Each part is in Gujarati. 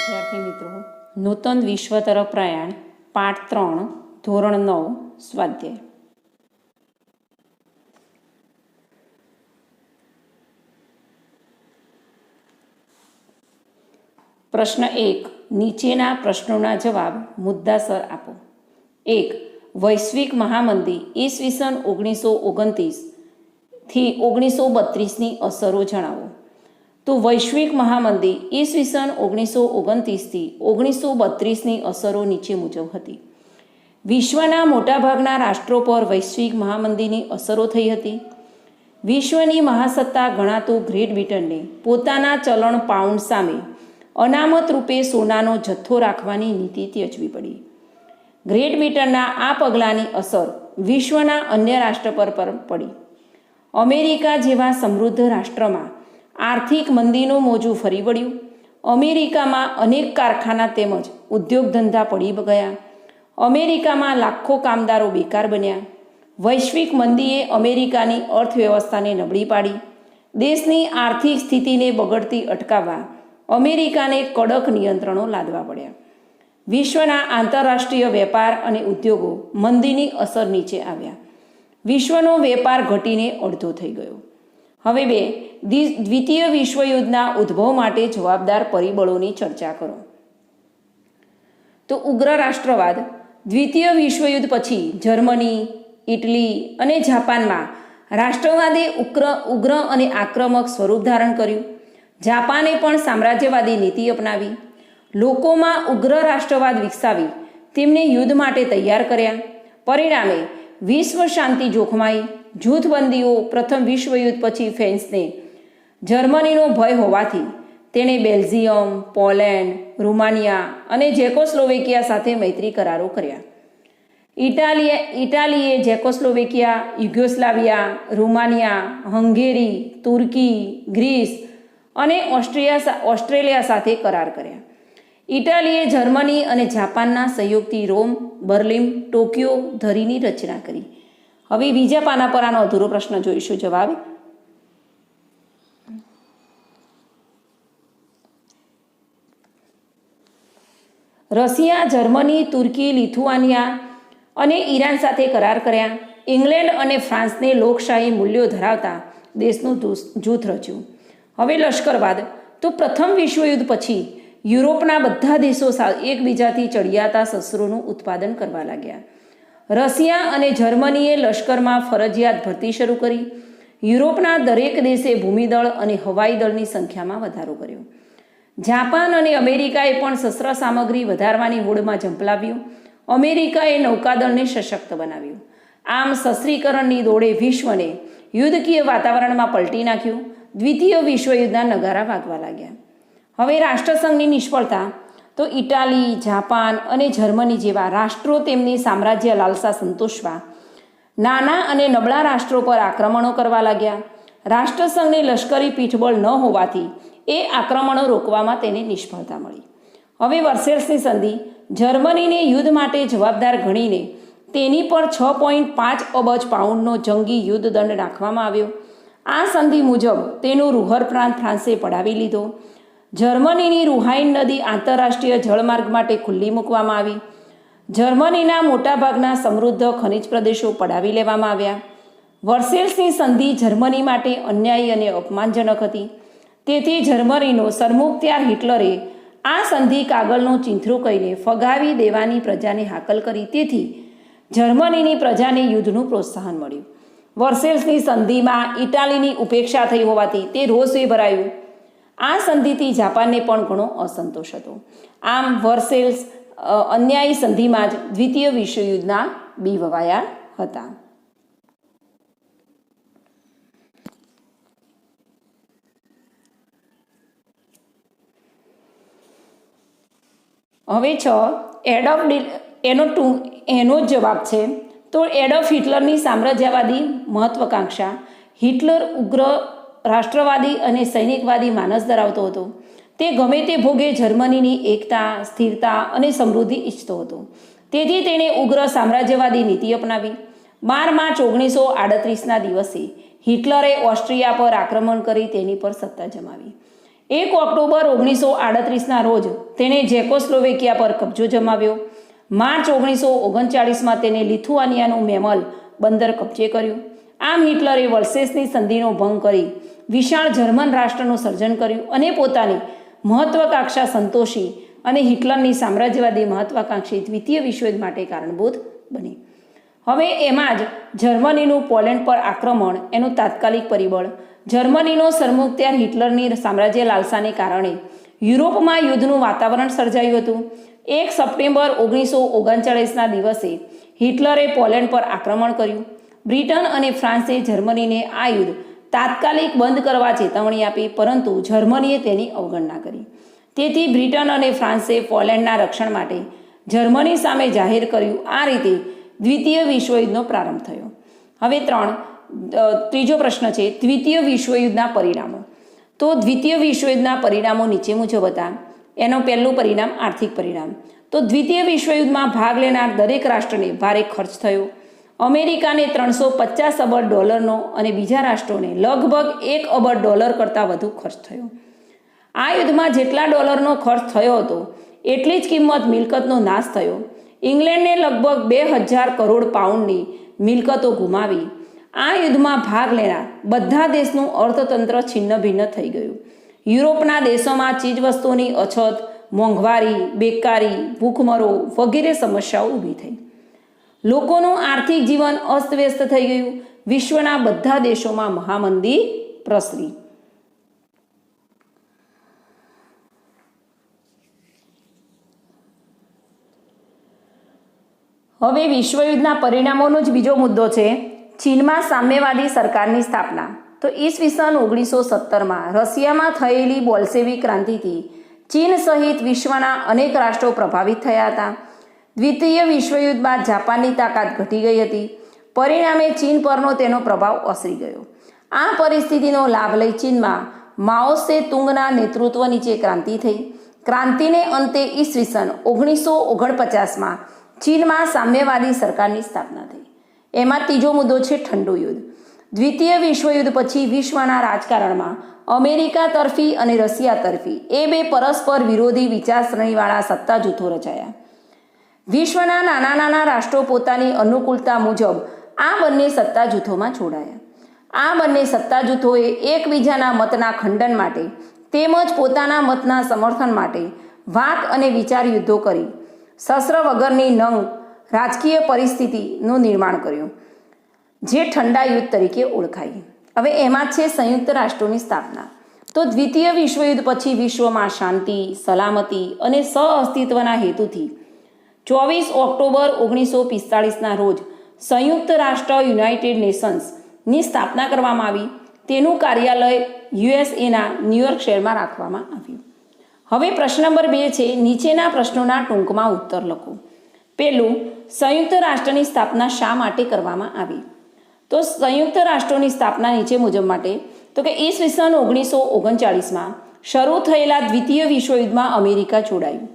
વિદ્યાર્થી મિત્રો, નૂતન વિશ્વ તરફ પ્રયાણ પાઠ 3 ધોરણ 9 સ્વાધ્યાય. પ્રશ્ન 1. નીચેના પ્રશ્નોના જવાબ મુદ્દાસર આપો. 1. વૈશ્વિક મહામંદી ઈસવીસન 1929 થી 1932ની અસરો જણાવો. તો વૈશ્વિક મહામંદી ઈસવીસન 1929 થી 1932ની અસરો નીચે મુજબ હતી. વિશ્વના મોટાભાગના રાષ્ટ્રો પર વૈશ્વિક મહામંદીની અસરો થઈ હતી. વિશ્વની મહાસત્તા ગણાતું ગ્રેટ બ્રિટનને પોતાના ચલણ પાઉન્ડ સામે અનામત રૂપે સોનાનો જથ્થો રાખવાની નીતિ ત્યજવી પડી. ગ્રેટ બ્રિટનના આ પગલાંની અસર વિશ્વના અન્ય રાષ્ટ્ર પર પડી. અમેરિકા જેવા સમૃદ્ધ રાષ્ટ્રમાં આર્થિક મંદીનું મોજું ફરી વળ્યું. અમેરિકામાં અનેક કારખાના તેમજ ઉદ્યોગ ધંધા પડી ગયા. અમેરિકામાં લાખો કામદારો બેકાર બન્યા. વૈશ્વિક મંદીએ અમેરિકાની અર્થવ્યવસ્થાને નબળી પાડી. દેશની આર્થિક સ્થિતિને બગડતી અટકાવવા અમેરિકાને કડક નિયંત્રણો લાદવા પડ્યા. વિશ્વના આંતરરાષ્ટ્રીય વેપાર અને ઉદ્યોગો મંદીની અસર નીચે આવ્યા. વિશ્વનો વેપાર ઘટીને અડધો થઈ ગયો. હવે 2. દ્વિતીય વિશ્વયુદ્ધના ઉદ્ભવ માટે જવાબદાર પરિબળોની ચર્ચા કરો. તો ઉગ્ર રાષ્ટ્રવાદ. દ્વિતીય વિશ્વયુદ્ધ પછી જર્મની, ઇટલી અને જાપાનમાં રાષ્ટ્રવાદે ઉગ્ર અને આક્રમક સ્વરૂપ ધારણ કર્યું. જાપાને પણ સામ્રાજ્યવાદી નીતિ અપનાવી. લોકોમાં ઉગ્ર રાષ્ટ્રવાદ વિકસાવી તેમને યુદ્ધ માટે તૈયાર કર્યા. પરિણામે વિશ્વ શાંતિ જોખમાઈ. જૂથબંધીઓ પ્રથમ વિશ્વયુદ્ધ પછી ફ્રાન્સને જર્મનીનો ભય હોવાથી તેણે બેલ્જિયમ, પોલેન્ડ, રૂમાનિયા અને ઝેકોસ્લોવેકિયા સાથે મૈત્રી કરારો કર્યા. ઇટાલીએ ઝેકોસ્લોવેકિયા, યુગોસ્લાવિયા, રૂમાનિયા, હંગેરી, તુર્કી, ગ્રીસ અને ઓસ્ટ્રેલિયા સાથે કરાર કર્યા. ઇટાલીએ જર્મની અને જાપાનના સહયોગથી રોમ, બર્લિન, ટોક્યો ધરીની રચના કરી. હવે બીજા પાના પર આનો અધૂરો પ્રશ્ન જોઈશું. જવાબ. રશિયા, જર્મની, તુર્કી, લિથુઆનિયા અને ઈરાન સાથે કરાર કર્યા. ઇંગ્લેન્ડ અને ફ્રાન્સને લોકશાહી મૂલ્યો ધરાવતા દેશનું જૂથ રચ્યું. હવે લશ્કરવાદ. તો પ્રથમ વિશ્વયુદ્ધ પછી યુરોપના બધા દેશો એકબીજાથી ચડિયાતા શસ્ત્રોનું ઉત્પાદન કરવા લાગ્યા. રશિયા અને જર્મનીએ લશ્કરમાં ફરજિયાત ભરતી શરૂ કરી. યુરોપના દરેક દેશે ભૂમિદળ અને હવાઈ દળની સંખ્યામાં વધારો કર્યો. જાપાન અને અમેરિકાએ પણ શસ્ત્ર સામગ્રી વધારવાની હોડમાં ઝંપલાવ્યું. અમેરિકાએ નૌકાદળને સશક્ત બનાવ્યું. આમ શસ્ત્રીકરણની દોડે વિશ્વને યુદ્ધકીય વાતાવરણમાં પલટી નાખ્યું. દ્વિતીય વિશ્વયુદ્ધના નગારા વાગવા લાગ્યા. હવે રાષ્ટ્રસંઘની નિષ્ફળતા. તો ઇટાલી, જાપાન અને જર્મની જેવા રાષ્ટ્રો તેમની સામ્રાજ્ય લાલસા સંતોષવા નાના અને નબળા રાષ્ટ્રો પર આક્રમણો કરવા લાગ્યા. રાષ્ટ્રસંઘને લશ્કરી પીઠબળ ન હોવાથી એ આક્રમણો રોકવામાં તેને નિષ્ફળતા મળી. હવે વર્સેલ્સની સંધિ. જર્મનીને યુદ્ધ માટે જવાબદાર ગણીને તેની પર 6.5 અબજ પાઉન્ડનો જંગી યુદ્ધ દંડ નાખવામાં આવ્યો. આ સંધિ મુજબ તેનો રૂહર પ્રાંત ફ્રાન્સે પડાવી લીધો. જર્મનીની રુહાઇન નદી આંતરરાષ્ટ્રીય જળમાર્ગ માટે ખુલ્લી મૂકવામાં આવી. જર્મનીના મોટાભાગના સમૃદ્ધ ખનિજ પ્રદેશો પડાવી લેવામાં આવ્યા. વર્સેલ્સની સંધિ જર્મની માટે અન્યાયી અને અપમાનજનક હતી. તેથી જર્મનીનો સરમુખત્યાર હિટલરે આ સંધિ કાગળનું ચીંથરું કહીને ફગાવી દેવાની પ્રજાને હાકલ કરી. તેથી જર્મનીની પ્રજાને યુદ્ધનું પ્રોત્સાહન મળ્યું. વર્સેલ્સની સંધિમાં ઇટાલીની ઉપેક્ષા થઈ હોવાથી તે રોષે ભરાયું. આ સંધિથી જાપાનને પણ ઘણો અસંતોષ હતો. આમ વર્સેલ્સ અન્યાયી સંધિમાં જ દ્વિતીય વિશ્વયુદ્ધના બીવવાયા હતા. હવે 6. એનો જ જવાબ છે. તો એડોલ્ફ હિટલરની સામ્રાજ્યવાદી મહત્વાકાંક્ષા. હિટલર ઉગ્ર રાષ્ટ્રવાદી અને સૈનિકવાદી માનસ ધરાવતો હતો. તે ગમે તે ભોગે જર્મનીની એકતા, સ્થિરતા અને સમૃદ્ધિ ઈચ્છતો હતો. તેથી તેણે ઉગ્ર સામ્રાજ્યવાદી નીતિ અપનાવી. 12 માર્ચ 1938ના દિવસે હિટલરે ઓસ્ટ્રિયા પર આક્રમણ કરી તેની પર સત્તા જમાવી. 1 ઓક્ટોબર 1938ના રોજ તેણે ઝેકોસ્લોવેકિયા પર કબજો જમાવ્યો. માર્ચ 1939માં તેને લિથુઆનિયાનું મેમલ બંદર કબજે કર્યું. આમ હિટલરે વર્સેસની સંધિનો ભંગ કરી વિશાળ જર્મન રાષ્ટ્રનું સર્જન કર્યું અને પોતાની મહત્વાકાંક્ષા સંતોષી અને હિટલરની સામ્રાજ્યવાદી મહત્વાકાંક્ષી દ્વિતીય વિશ્વયુદ્ધ માટે કારણભૂત બની. હવે એમાં જ જર્મનીનું પોલેન્ડ પર આક્રમણ એનું તાત્કાલિક પરિબળ. જર્મનીનો સરમુખત્યાર હિટલરની સામ્રાજ્ય લાલસાને કારણે યુરોપમાં યુદ્ધનું વાતાવરણ સર્જાયું હતું. 1 સપ્ટેમ્બર 1939ના દિવસે હિટલરે પોલેન્ડ પર આક્રમણ કર્યું. બ્રિટન અને ફ્રાન્સે જર્મનીને આ યુદ્ધ તાત્કાલિક બંધ કરવા ચેતવણી આપી, પરંતુ જર્મનીએ તેની અવગણના કરી. તેથી બ્રિટન અને ફ્રાન્સે પોલેન્ડના રક્ષણ માટે જર્મની સામે જાહેર કર્યું. આ રીતે દ્વિતીય વિશ્વયુદ્ધનો પ્રારંભ થયો. હવે ત્રીજો પ્રશ્ન છે દ્વિતીય વિશ્વયુદ્ધના પરિણામો. તો દ્વિતીય વિશ્વયુદ્ધના પરિણામો નીચે મુજબ હતા. એનું પહેલું પરિણામ આર્થિક પરિણામ. તો દ્વિતીય વિશ્વયુદ્ધમાં ભાગ લેનાર દરેક રાષ્ટ્રને ભારે ખર્ચ થયો. અમેરિકાને $350 અબજ અને બીજા રાષ્ટ્રોને લગભગ $1 અબજ કરતાં વધુ ખર્ચ થયો. આ યુદ્ધમાં જેટલા ડોલરનો ખર્ચ થયો હતો એટલી જ કિંમત મિલકતનો નાશ થયો. ઇંગ્લેન્ડને લગભગ 2000 કરોડ પાઉન્ડની મિલકતો ગુમાવી. આ યુદ્ધમાં ભાગ લેનાર બધા દેશનું અર્થતંત્ર છિન્ન ભિન્ન થઈ ગયું. યુરોપના દેશોમાં ચીજવસ્તુઓની અછત, મોંઘવારી, બેકારી, ભૂખમરો વગેરે સમસ્યાઓ ઊભી થઈ. લોકોનું આર્થિક જીવન અસ્તવ્યસ્ત થઈ ગયું. વિશ્વના બધા દેશોમાં મહામંદી પ્રસરી. હવે વિશ્વયુદ્ધના પરિણામોનો જ બીજો મુદ્દો છે ચીનમાં સામ્યવાદી સરકારની સ્થાપના. તો ઈસવીસન 1917માં રશિયામાં થયેલી બોલ્શેવિક ક્રાંતિથી ચીન સહિત વિશ્વના અનેક રાષ્ટ્રો પ્રભાવિત થયા હતા. દ્વિતીય વિશ્વયુદ્ધ બાદ જાપાનની તાકાત ઘટી ગઈ હતી. પરિણામે ચીન પરનો તેનો પ્રભાવ ઓસરી ગયો. આ પરિસ્થિતિનો લાભ લઈ ચીનમાં માઓ સે તુંગના નેતૃત્વ નીચે ક્રાંતિ થઈ. ક્રાંતિને અંતે ઈસવીસન 1949માં ચીનમાં સામ્યવાદી સરકારની સ્થાપના થઈ. એમાં ત્રીજો મુદ્દો છે ઠંડુ યુદ્ધ. દ્વિતીય વિશ્વયુદ્ધ પછી વિશ્વના રાજકારણમાં અમેરિકા તરફી અને રશિયા તરફી એ બે પરસ્પર વિરોધી વિચારસરણીવાળા સત્તા જૂથો રચાયા. વિશ્વના નાના નાના રાષ્ટ્રો પોતાની અનુકૂળતા મુજબ આ બંને સત્તા જૂથોમાં જોડાયા. આ બંને સત્તા જૂથોએ એકબીજાના મતના ખંડન માટે તેમજ પોતાના મતના સમર્થન માટે વાક અને વિચાર યુદ્ધો કરી શસ્ત્ર વગરની નંગ રાજકીય પરિસ્થિતિનું નિર્માણ કર્યું, જે ઠંડા યુદ્ધ તરીકે ઓળખાઈ. હવે એમાં છે સંયુક્ત રાષ્ટ્રોની સ્થાપના. તો દ્વિતીય વિશ્વયુદ્ધ પછી વિશ્વમાં શાંતિ, સલામતી અને સહઅસ્તિત્વના હેતુથી 24 ઓક્ટોબર 1945ના રોજ સંયુક્ત રાષ્ટ્ર યુનાઇટેડ નેશન્સની સ્થાપના કરવામાં આવી. તેનું કાર્યાલય યુએસએના ન્યૂયોર્ક શહેરમાં રાખવામાં આવ્યું. હવે પ્રશ્ન નંબર 2 છે નીચેના પ્રશ્નોના ટૂંકમાં ઉત્તર લખો. પહેલું, સંયુક્ત રાષ્ટ્રની સ્થાપના શા માટે કરવામાં આવી? તો સંયુક્ત રાષ્ટ્રોની સ્થાપના નીચે મુજબ માટે તો કે ઈસવીસન 1939માં શરૂ થયેલા દ્વિતીય વિશ્વયુદ્ધમાં અમેરિકા જોડાયું.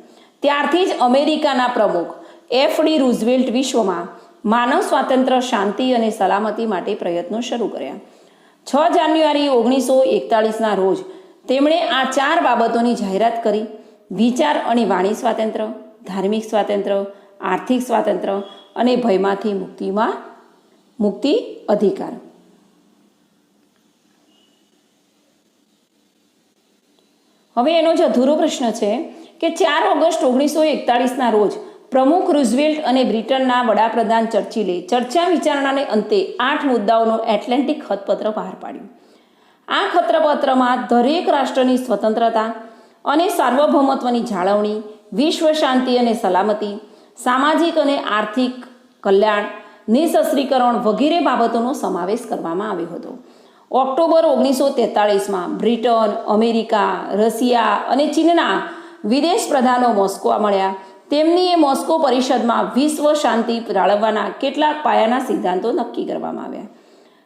ત્યારથી જ અમેરિકાના પ્રમુખ એફ.ડી. રૂઝવેલ્ટ વિશ્વમાં માનવ સ્વાતંત્ર્ય, શાંતિ અને સલામતી માટે પ્રયત્નો શરૂ કર્યા. 6 જાન્યુઆરી 1941ના રોજ તેમણે આ 4 બાબતોની જાહેરાત કરી: વિચાર અને વાણી સ્વાતંત્ર્ય, ધાર્મિક સ્વાતંત્ર્ય, આર્થિક સ્વાતંત્ર્ય અને ભયમાંથી મુક્તિ અધિકાર. હવે એનો જ અધૂરો પ્રશ્ન છે કે 4 ઓગસ્ટ 1941ના રોજ પ્રમુખ રૂઝવેલ્ટ અને બ્રિટનના વડાપ્રધાન ચર્ચિલે ચર્ચા વિચારણાને અંતે 8 મુદ્દાઓનો એટલાન્ટિક ખતપત્ર બહાર પાડ્યું. આ ખતપત્રમાં દરેક રાષ્ટ્રની સ્વતંત્રતા અને સાર્વભૌમત્વની જાળવણી, વિશ્વ શાંતિ અને સલામતી, સામાજિક અને આર્થિક કલ્યાણ, નિઃશસ્ત્રીકરણ વગેરે બાબતોનો સમાવેશ કરવામાં આવ્યો હતો. ઓક્ટોબર 1943માં બ્રિટન, અમેરિકા, રશિયા અને ચીનના વિદેશ પ્રધાનો મોસ્કો મળ્યા. તેમની એ મોસ્કો પરિષદમાં વિશ્વ શાંતિ જાળવવાના કેટલાક પાયાના સિદ્ધાંતો નક્કી કરવામાં આવ્યા.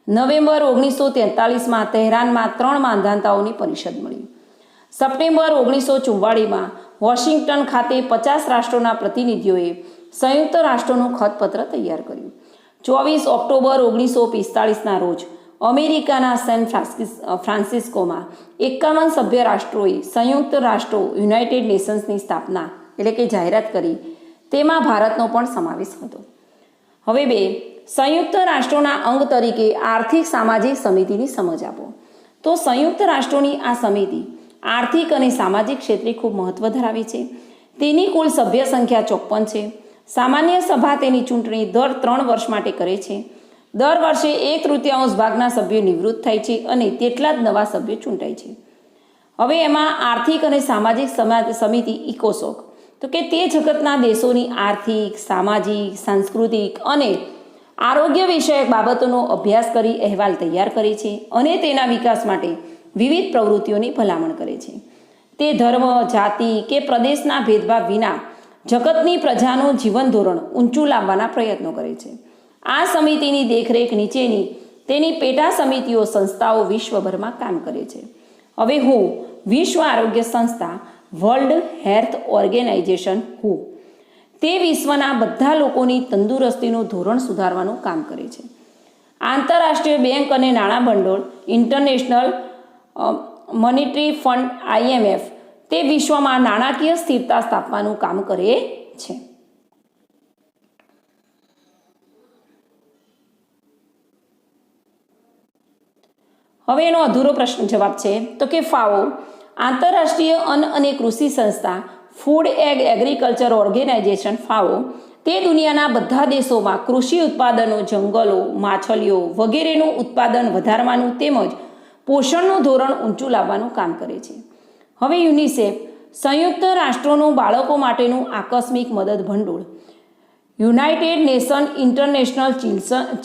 નવેમ્બર 1943માં તહેરાનમાં 3 માંધાતાઓની પરિષદ મળી. સપ્ટેમ્બર 1944માં વોશિંગ્ટન ખાતે 50 રાષ્ટ્રોના પ્રતિનિધિઓએ સંયુક્ત રાષ્ટ્રોનું ખતપત્ર તૈયાર કર્યું. 24 ઓક્ટોબર 1945ના રોજ અમેરિકાના સેન ફ્રાન્સિસ્કોમાં 51 સભ્ય રાષ્ટ્રોએ સંયુક્ત રાષ્ટ્રો યુનાઇટેડ નેશન્સની સ્થાપના એટલે કે જાહેરાત કરી. તેમાં ભારતનો પણ સમાવેશ હતો. હવે 2, સંયુક્ત રાષ્ટ્રોના અંગ તરીકે આર્થિક સામાજિક સમિતિની સમજ આપો. તો સંયુક્ત રાષ્ટ્રોની આ સમિતિ આર્થિક અને સામાજિક ક્ષેત્રે ખૂબ મહત્વ ધરાવે છે. તેની કુલ સભ્ય સંખ્યા 54 છે. સામાન્ય સભા તેની ચૂંટણી દર 3 વર્ષ માટે કરે છે. દર વર્ષે 1/3 ભાગના સભ્યો નિવૃત્ત થાય છે અને તેટલા જ નવા સભ્યો ચૂંટાય છે. હવે એમાં આર્થિક અને સામાજિક સમિતિ ઇકોસોક, તો કે તે જગતના દેશોની આર્થિક, સામાજિક, સાંસ્કૃતિક અને આરોગ્ય વિષયક બાબતોનો અભ્યાસ કરી અહેવાલ તૈયાર કરે છે અને તેના વિકાસ માટે વિવિધ પ્રવૃત્તિઓની ભલામણ કરે છે. તે ધર્મ, જાતિ કે પ્રદેશના ભેદભાવ વિના જગતની પ્રજાનું જીવન ધોરણ ઊંચું લાવવાના પ્રયત્નો કરે છે. આ સમિતિની દેખરેખ નીચેની તેની પેટા સમિતિઓ સંસ્થાઓ વિશ્વભરમાં કામ કરે છે. હવે WHO, વિશ્વ આરોગ્ય સંસ્થા, વર્લ્ડ હેલ્થ ઓર્ગેનાઇઝેશન WHO, તે વિશ્વના બધા લોકોની તંદુરસ્તીનું ધોરણ સુધારવાનું કામ કરે છે. આંતરરાષ્ટ્રીય બેંક અને નાણાં ભંડોળ, ઇન્ટરનેશનલ મોનિટરી ફંડ IMF, તે વિશ્વમાં નાણાકીય સ્થિરતા સ્થાપવાનું કામ કરે છે. હવે એનો અધૂરો પ્રશ્ન જવાબ છે તો કે FAO, આંતરરાષ્ટ્રીય અન્ન અને કૃષિ સંસ્થા, food and agriculture organisation FAO, તે દુનિયાના બધા દેશોમાં કૃષિ ઉત્પાદનો, જંગલો, માછલીઓ વગેરેનું ઉત્પાદન વધારવાનું તેમજ પોષણનું ધોરણ ઊંચું લાવવાનું કામ કરે છે. હવે યુનિસેફ, સંયુક્ત રાષ્ટ્રોનું બાળકો માટેનું આકસ્મિક મદદ ભંડોળ, United Nation International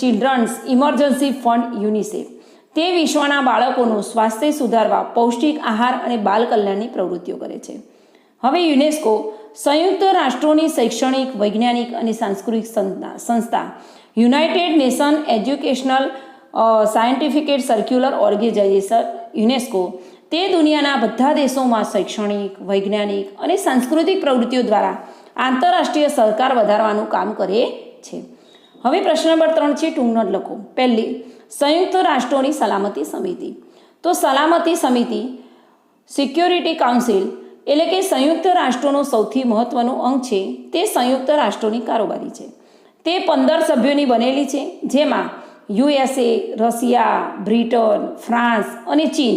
Children's Emergency Fund UNICEF, તે વિશ્વના બાળકોનું સ્વાસ્થ્ય સુધારવા, પૌષ્ટિક આહાર અને બાલ કલ્યાણની પ્રવૃત્તિઓ કરે છે. હવે યુનેસ્કો, સંયુક્ત રાષ્ટ્રોની શૈક્ષણિક, વૈજ્ઞાનિક અને સાંસ્કૃતિક સંસ્થા, United Nation Educational Scientific Circular Organisation UNESCO, તે દુનિયાના બધા દેશોમાં શૈક્ષણિક, વૈજ્ઞાનિક અને સાંસ્કૃતિક પ્રવૃત્તિઓ દ્વારા આંતરરાષ્ટ્રીય સહકાર વધારવાનું કામ કરે છે. હવે પ્રશ્ન નંબર 3 છે, ટૂંક નોંધ લખો. પહેલી, સંયુક્ત રાષ્ટ્રોની સલામતી સમિતિ. તો સલામતી સમિતિ, સિક્યોરિટી કાઉન્સિલ એટલે કે સંયુક્ત રાષ્ટ્રોનું સૌથી મહત્વનું અંગ છે. તે સંયુક્ત રાષ્ટ્રોની કારોબારી છે. તે 15 સભ્યોની બનેલી છે, જેમાં USA, રશિયા, બ્રિટન, ફ્રાન્સ અને ચીન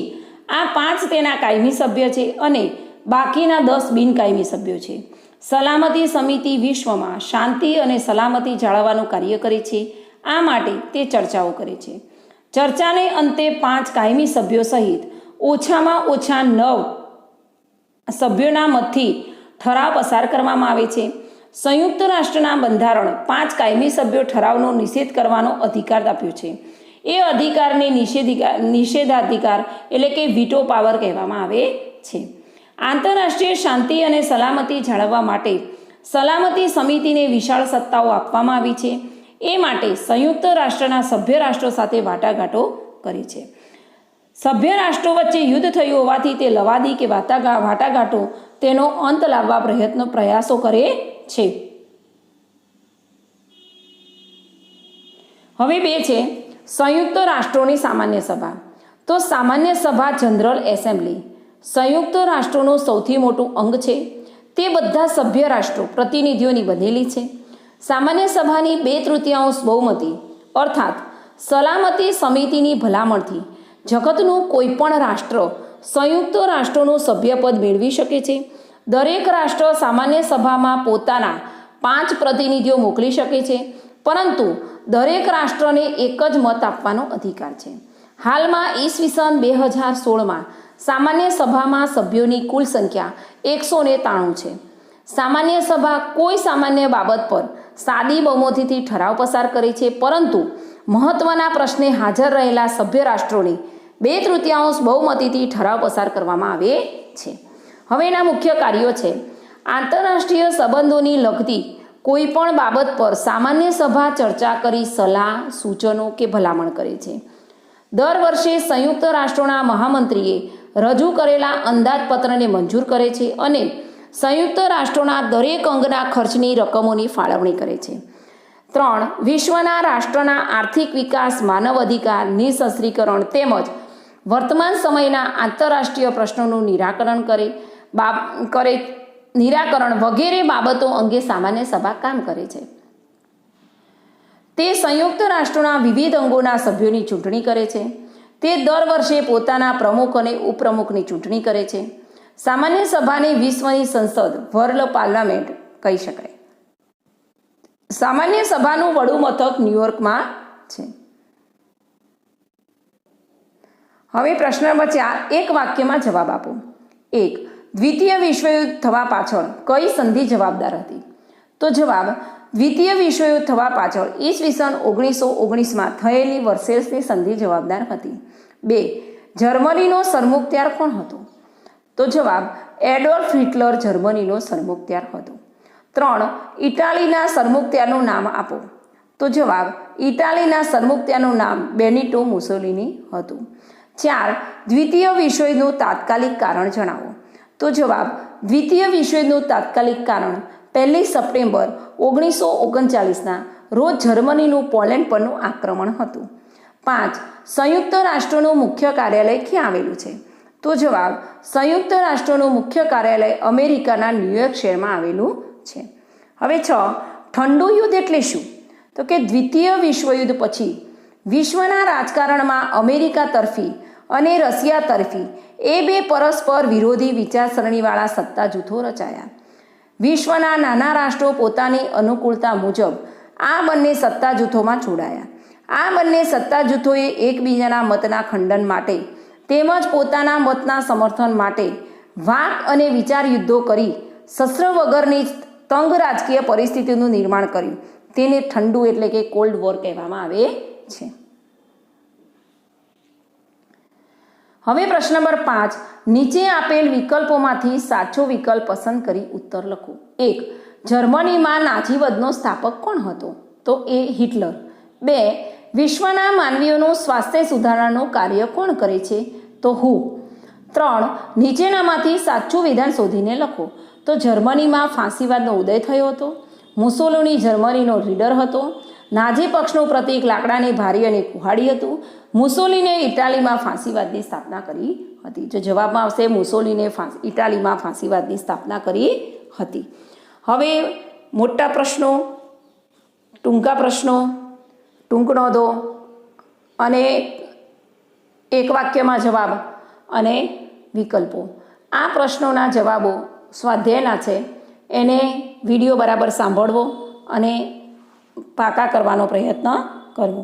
આ 5 તેના કાયમી સભ્ય છે અને બાકીના 10 બિનકાયમી સભ્યો છે. સલામતી સમિતિ વિશ્વમાં શાંતિ અને સલામતી જાળવવાનું કાર્ય કરે છે. આ માટે તે ચર્ચાઓ કરે છે. ચર્ચાને અંતે 5 કાયમી સભ્યો સહિત ઓછામાં ઓછા 9 સભ્યોના મતથી ઠરાવ પસાર કરવામાં આવે છે. સંયુક્ત રાષ્ટ્રના બંધારણ 5 કાયમી સભ્યો ઠરાવનો નિષેધ કરવાનો અધિકાર આપ્યો છે. એ અધિકારને નિષેધાધિકાર એટલે કે વીટો પાવર કહેવામાં આવે છે. આંતરરાષ્ટ્રીય શાંતિ અને સલામતી જાળવવા માટે સલામતી સમિતિને વિશાળ સત્તાઓ આપવામાં આવી છે. એ માટે સંયુક્ત રાષ્ટ્રના સભ્ય રાષ્ટ્રો સાથે વાટાઘાટો કરે છે. સભ્ય રાષ્ટ્રો વચ્ચે યુદ્ધ થયું હોવાથી તે લવાદી કે વાટાઘાટો તેનો અંત લાવવા પ્રયાસો કરે છે. હવે 2 છે, સંયુક્ત રાષ્ટ્રોની સામાન્ય સભા. તો સામાન્ય સભા જનરલ એસેમ્બલી સંયુક્ત રાષ્ટ્રોનું સૌથી મોટું અંગ છે. તે બધા સભ્ય રાષ્ટ્રો પ્રતિનિધિઓની બનેલી છે. સામાન્ય સભાની 2/3 બહુમતી અર્થાત સલામતી સમિતિની ભલામણથી જગતનું કોઈ પણ રાષ્ટ્ર સંયુક્ત રાષ્ટ્રોનું સભ્યપદ મેળવી શકે છે. દરેક રાષ્ટ્ર સામાન્ય સભામાં પોતાના 5 પ્રતિનિધિઓ મોકલી શકે છે, પરંતુ દરેક રાષ્ટ્રને એક જ મત આપવાનો અધિકાર છે. હાલમાં ઈસવીસન 2016માં સામાન્ય સભામાં સભ્યોની કુલ સંખ્યા 193 છે. સામાન્ય સભા કોઈ સામાન્ય બાબત પર સાદી બહુમતીથી ઠરાવ પસાર કરે છે, પરંતુ મહત્વના પ્રશ્ને હાજર રહેલા સભ્ય રાષ્ટ્રોની 2/3 બહુમતીથી ઠરાવ પસાર કરવામાં આવે છે. હવે એના મુખ્ય કાર્યો છે. આંતરરાષ્ટ્રીય સંબંધોની લગતી કોઈ પણ બાબત પર સામાન્ય સભા ચર્ચા કરી સલાહ, સૂચનો કે ભલામણ કરે છે. દર વર્ષે સંયુક્ત રાષ્ટ્રોના મહામંત્રીએ રજૂ કરેલા અંદાજપત્રને મંજૂર કરે છે અને સંયુક્ત રાષ્ટ્રોના દરેક અંગના ખર્ચની રકમોની ફાળવણી કરે છે. 3. વિશ્વના રાષ્ટ્રના આર્થિક વિકાસ, માનવ અધિકાર, નિઃશસ્ત્રીકરણ તેમજ વર્તમાન સમયના આંતરરાષ્ટ્રીય પ્રશ્નોનું નિરાકરણ વગેરે બાબતો અંગે સામાન્ય સભા કામ કરે છે. તે સંયુક્ત રાષ્ટ્રોના વિવિધ અંગોના સભ્યોની ચૂંટણી કરે છે. તે દર વર્ષે પોતાના પ્રમુખ અને ઉપપ્રમુખની ચૂંટણી કરે છે. સામાન્ય સભાને વિશ્વની સંસદ, વર્લ્ડ પાર્લામેન્ટ કહી શકાય. સામાન્ય સભાનું વડું મથક ન્યુયોર્કમાં છે. હવે પ્રશ્ન નંબર 4, એક વાક્યમાં જવાબ આપો. 1. દ્વિતીય વિશ્વયુદ્ધ થવા પાછળ કઈ સંધિ જવાબદાર હતી? તો જવાબ, દ્વિતીય વિશ્વયુદ્ધ થવા પાછળ ઈસવીસન 1919માં થયેલી વર્સેલ્સની સંધિ જવાબદાર હતી. 2. જર્મનીનો સરમુખત્યાર કોણ હતો? તો જવાબ, એડોલ્ફ હિટલર જર્મનીનો સરમુખત્યાર હતો. 3. ઇટાલીના સરમુખત્યારનું નામ આપો. તો જવાબ, ઇટાલીના સરમુખત્યારનું નામ બેનિટો મુસોલિની હતું. 4. દ્વિતીય વિશ્વયુદ્ધનું તાત્કાલિક કારણ જણાવો. તો જવાબ, દ્વિતીય વિશ્વયુદ્ધનું તાત્કાલિક કારણ 1 સપ્ટેમ્બર 1939ના રોજ જર્મનીનું પોલેન્ડ પરનું આક્રમણ હતું. 5. સંયુક્ત રાષ્ટ્રોનું મુખ્ય કાર્યાલય ક્યાં આવેલું છે? તો જવાબ, સંયુક્ત રાષ્ટ્રોનું મુખ્ય કાર્યાલય અમેરિકાના ન્યુયોર્ક શહેરમાં આવેલું છે. હવે 6. ઠંડુ યુદ્ધ એટલે શું? તો કે દ્વિતીય વિશ્વયુદ્ધ પછી વિશ્વના રાજકારણમાં અમેરિકા તરફી અને રશિયા તરફી એ બે પરસ્પર વિરોધી વિચારસરણીવાળા સત્તા જૂથો રચાયા. વિશ્વના નાના રાષ્ટ્રો પોતાની અનુકૂળતા મુજબ આ બંને સત્તા જૂથોમાં જોડાયા. આ બંને સત્તા જૂથોએ એકબીજાના મતના ખંડન માટે તેમજ પોતાના મતના સમર્થન માટે વાક અને વિચાર યુદ્ધો કરી શસ્ત્ર વગરની તંગ રાજકીય પરિસ્થિતિનું નિર્માણ કર્યું. તેને ઠંડુ એટલે કે કોલ્ડ વોર કહેવામાં આવે છે. હવે પ્રશ્ન નંબર 5, નીચે આપેલ વિકલ્પોમાંથી સાચો વિકલ્પ પસંદ કરી ઉત્તર લખો. 1. જર્મનીમાં નાઝીવાદનો સ્થાપક કોણ હતો? તો એ હિટલર. 2. વિશ્વના માનવીઓનું સ્વાસ્થ્ય સુધારણાનું કાર્ય કોણ કરે છે? તો હુ. 3. નીચેનામાંથી સાચું વિધાન શોધીને લખો. તો જર્મનીમાં ફાંસીવાદનો ઉદય થયો હતો. મુસોલિની જર્મનીનો લીડર હતો. નાઝી પક્ષનું પ્રતીક લાકડાની ભારી અને કુહાડી હતું. મુસોલિને ઇટાલીમાં ફાંસીવાદની સ્થાપના કરી હતી. જો જવાબમાં આવશે મુસોલિને ઇટાલીમાં ફાંસીવાદની સ્થાપના કરી હતી. હવે મોટા પ્રશ્નો, ટૂંકા પ્રશ્નો, ટૂંક નોંધો અને એક વાક્યમાં જવાબ અને વિકલ્પો. આ પ્રશ્નોના જવાબો સ્વાધ્યાયના છે. એને વિડીયો બરાબર સાંભળવો અને પાકા કરવાનો પ્રયત્ન કરવો.